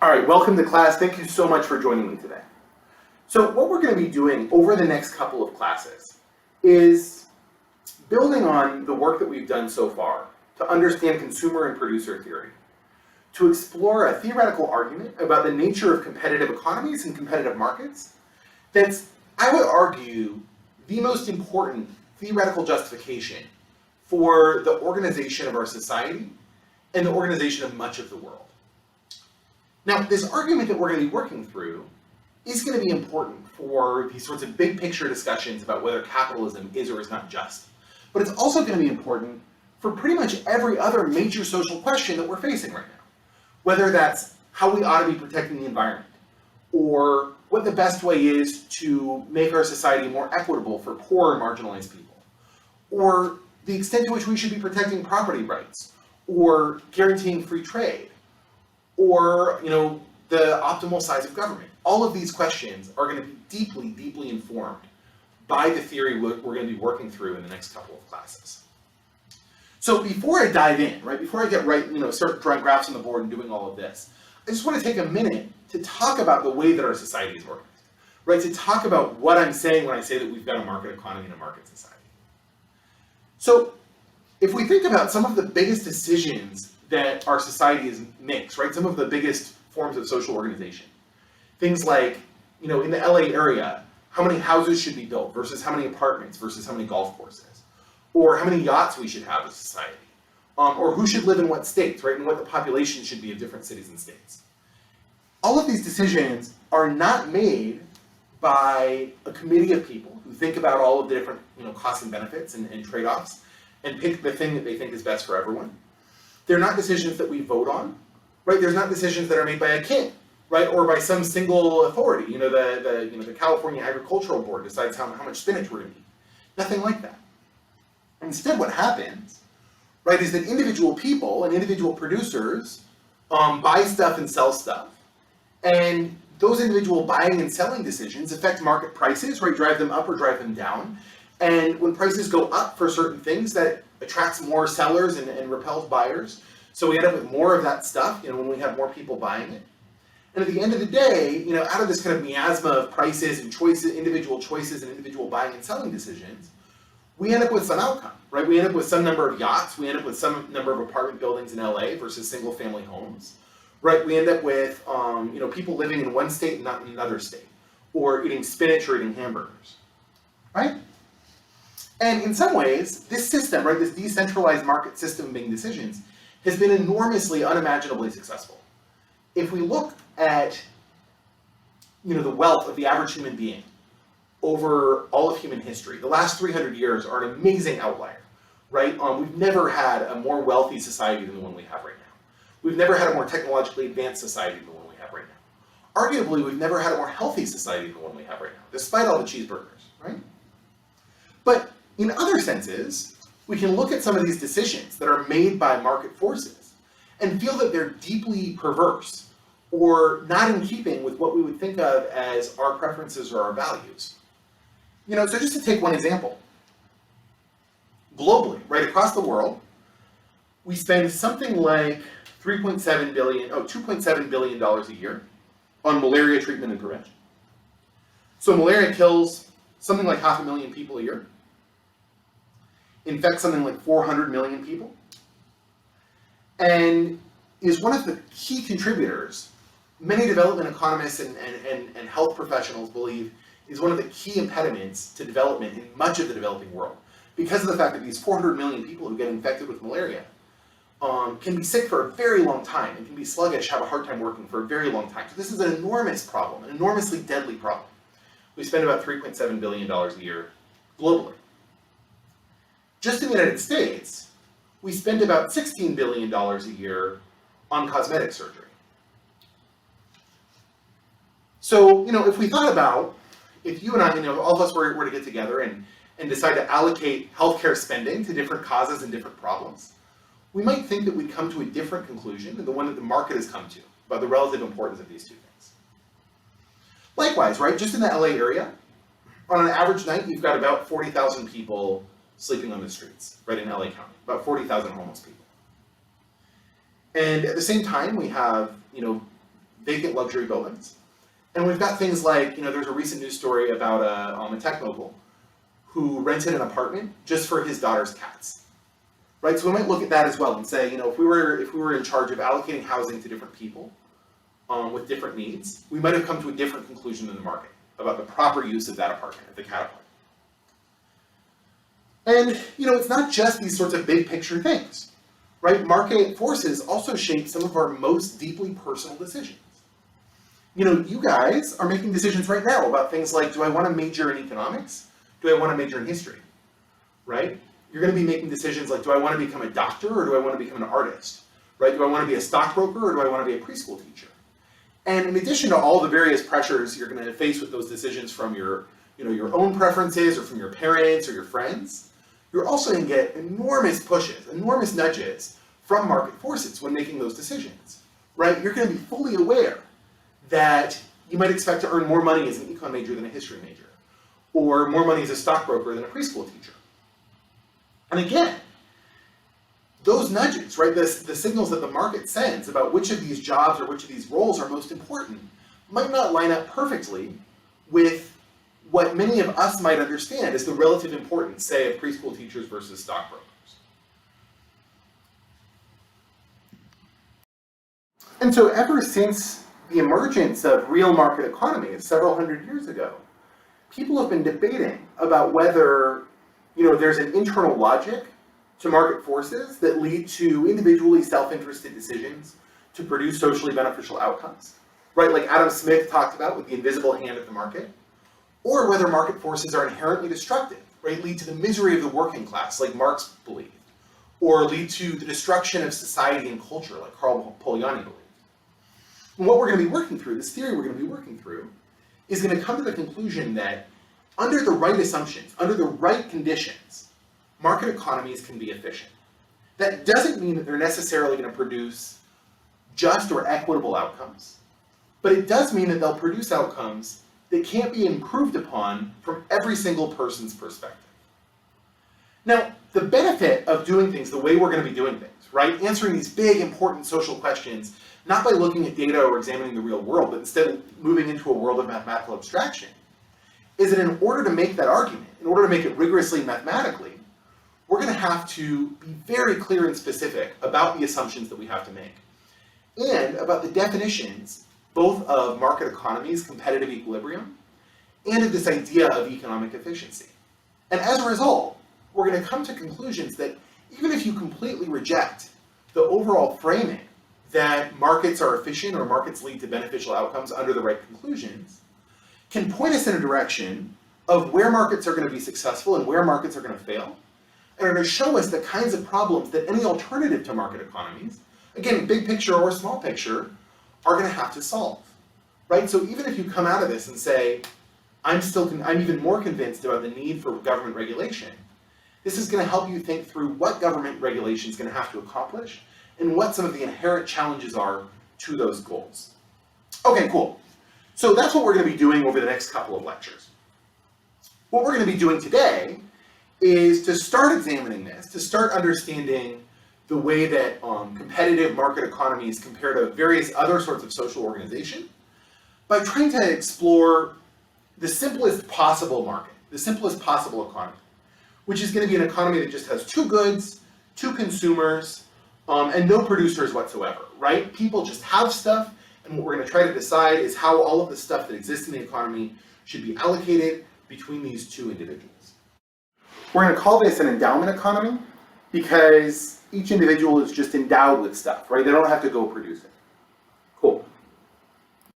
All right, welcome to class. Thank you so much for joining me today. So what we're going to be doing over the next couple of classes is building on the work that we've done so far to understand consumer and producer theory, to explore a theoretical argument about the nature of competitive economies and competitive markets that's, I would argue, the most important theoretical justification for the organization of our society and the organization of much of the world. Now, this argument that we're going to be working through is going to be important for these sorts of big picture discussions about whether capitalism is or is not just. But it's also going to be important for pretty much every other major social question that we're facing right now. Whether that's how we ought to be protecting the environment, or what the best way is to make our society more equitable for poor and marginalized people, or the extent to which we should be protecting property rights, or guaranteeing free trade, or the optimal size of government. All of these questions are going to be deeply, deeply informed by the theory we're going to be working through in the next couple of classes. So before I dive in, before I start drawing graphs on the board and doing all of this, I just want to take a minute to talk about the way that our society is organized, to talk about what I'm saying when I say that we've got a market economy and a market society. So if we think about some of the biggest decisions that our society makes, some of the biggest forms of social organization. Things like, in the LA area, how many houses should be built versus how many apartments versus how many golf courses, or how many yachts we should have as a society, or who should live in what states, and what the population should be of different cities and states. All of these decisions are not made by a committee of people who think about all of the different, costs and benefits and trade-offs and pick the thing that they think is best for everyone. They're not decisions that we vote on, There's not decisions that are made by a king, or by some single authority. The California Agricultural Board decides how much spinach we're going to eat. Nothing like that. Instead, what happens, is that individual people and individual producers buy stuff and sell stuff, and those individual buying and selling decisions affect market prices, drive them up or drive them down. And when prices go up for certain things, that attracts more sellers and repels buyers. So we end up with more of that stuff, when we have more people buying it. And at the end of the day, out of this kind of miasma of prices and choices, individual choices and individual buying and selling decisions, we end up with some outcome, We end up with some number of yachts. We end up with some number of apartment buildings in LA versus single family homes, We end up with, people living in one state and not in another state, or eating spinach or eating hamburgers, And in some ways, this system, this decentralized market system of making decisions, has been enormously, unimaginably successful. If we look at, the wealth of the average human being over all of human history, the last 300 years are an amazing outlier, We've never had a more wealthy society than the one we have right now. We've never had a more technologically advanced society than the one we have right now. Arguably, we've never had a more healthy society than the one we have right now, despite all the cheeseburgers, But in other senses, we can look at some of these decisions that are made by market forces and feel that they're deeply perverse or not in keeping with what we would think of as our preferences or our values. So just to take one example, globally, across the world, we spend something like $2.7 billion a year on malaria treatment and prevention. So malaria kills something like 500,000 people a year. Infects something like 400 million people, and is one of the key contributors, many development economists and health professionals believe, is one of the key impediments to development in much of the developing world, because of the fact that these 400 million people who get infected with malaria can be sick for a very long time and can be sluggish, have a hard time working for a very long time. So this is an enormous problem, an enormously deadly problem. We spend about $3.7 billion a year globally. Just in the United States, we spend about $16 billion a year on cosmetic surgery. So, if we thought about, if you and I, all of us were to get together and decide to allocate healthcare spending to different causes and different problems, we might think that we'd come to a different conclusion than the one that the market has come to about the relative importance of these two things. Likewise, just in the LA area, on an average night, you've got about 40,000 people sleeping on the streets, in LA County, about 40,000 homeless people. And at the same time, we have, vacant luxury buildings. And we've got things like, there's a recent news story about a tech mogul who rented an apartment just for his daughter's cats, right? So we might look at that as well and say, if we were in charge of allocating housing to different people with different needs, we might have come to a different conclusion than the market about the proper use of that apartment, of the cat apartment. And, it's not just these sorts of big picture things, right? Market forces also shape some of our most deeply personal decisions. You guys are making decisions right now about things like, do I want to major in economics? Do I want to major in history? Right? You're going to be making decisions like, do I want to become a doctor or do I want to become an artist? Right? Do I want to be a stockbroker or do I want to be a preschool teacher? And in addition to all the various pressures you're going to face with those decisions from your own preferences or from your parents or your friends, you're also going to get enormous pushes, enormous nudges from market forces when making those decisions. Right? You're going to be fully aware that you might expect to earn more money as an econ major than a history major, or more money as a stockbroker than a preschool teacher. And again, those nudges, right, the signals that the market sends about which of these jobs or which of these roles are most important might not line up perfectly with what many of us might understand as the relative importance, say, of preschool teachers versus stockbrokers. And so ever since the emergence of real market economies several hundred years ago, people have been debating about whether, there's an internal logic to market forces that lead to individually self-interested decisions to produce socially beneficial outcomes, right? Like Adam Smith talked about with the invisible hand of the market, or whether market forces are inherently destructive, right? Lead to the misery of the working class, like Marx believed, or lead to the destruction of society and culture, like Karl Polanyi believed. And what we're going to be working through, this theory we're going to be working through, is going to come to the conclusion that under the right assumptions, under the right conditions, market economies can be efficient. That doesn't mean that they're necessarily going to produce just or equitable outcomes, but it does mean that they'll produce outcomes that can't be improved upon from every single person's perspective. Now, the benefit of doing things the way we're going to be doing things, right? Answering these big, important social questions, not by looking at data or examining the real world, but instead moving into a world of mathematical abstraction, is that in order to make that argument, in order to make it rigorously mathematically, we're going to have to be very clear and specific about the assumptions that we have to make, and about the definitions both of market economies, competitive equilibrium, and of this idea of economic efficiency. And as a result, we're going to come to conclusions that even if you completely reject the overall framing that markets are efficient or markets lead to beneficial outcomes under the right conclusions, can point us in a direction of where markets are going to be successful and where markets are going to fail, and are going to show us the kinds of problems that any alternative to market economies, again, big picture or small picture, are going to have to solve, right? So even if you come out of this and say, I'm even more convinced about the need for government regulation, this is going to help you think through what government regulation is going to have to accomplish and what some of the inherent challenges are to those goals. Okay, cool. So that's what we're going to be doing over the next couple of lectures. What we're going to be doing today is to start examining this, to start understanding the way that competitive market economies compare to various other sorts of social organization by trying to explore the simplest possible market, the simplest possible economy, which is going to be an economy that just has two goods, two consumers, and no producers whatsoever, right? People just have stuff, and what we're going to try to decide is how all of the stuff that exists in the economy should be allocated between these two individuals. We're going to call this an endowment economy because each individual is just endowed with stuff, right? They don't have to go produce it.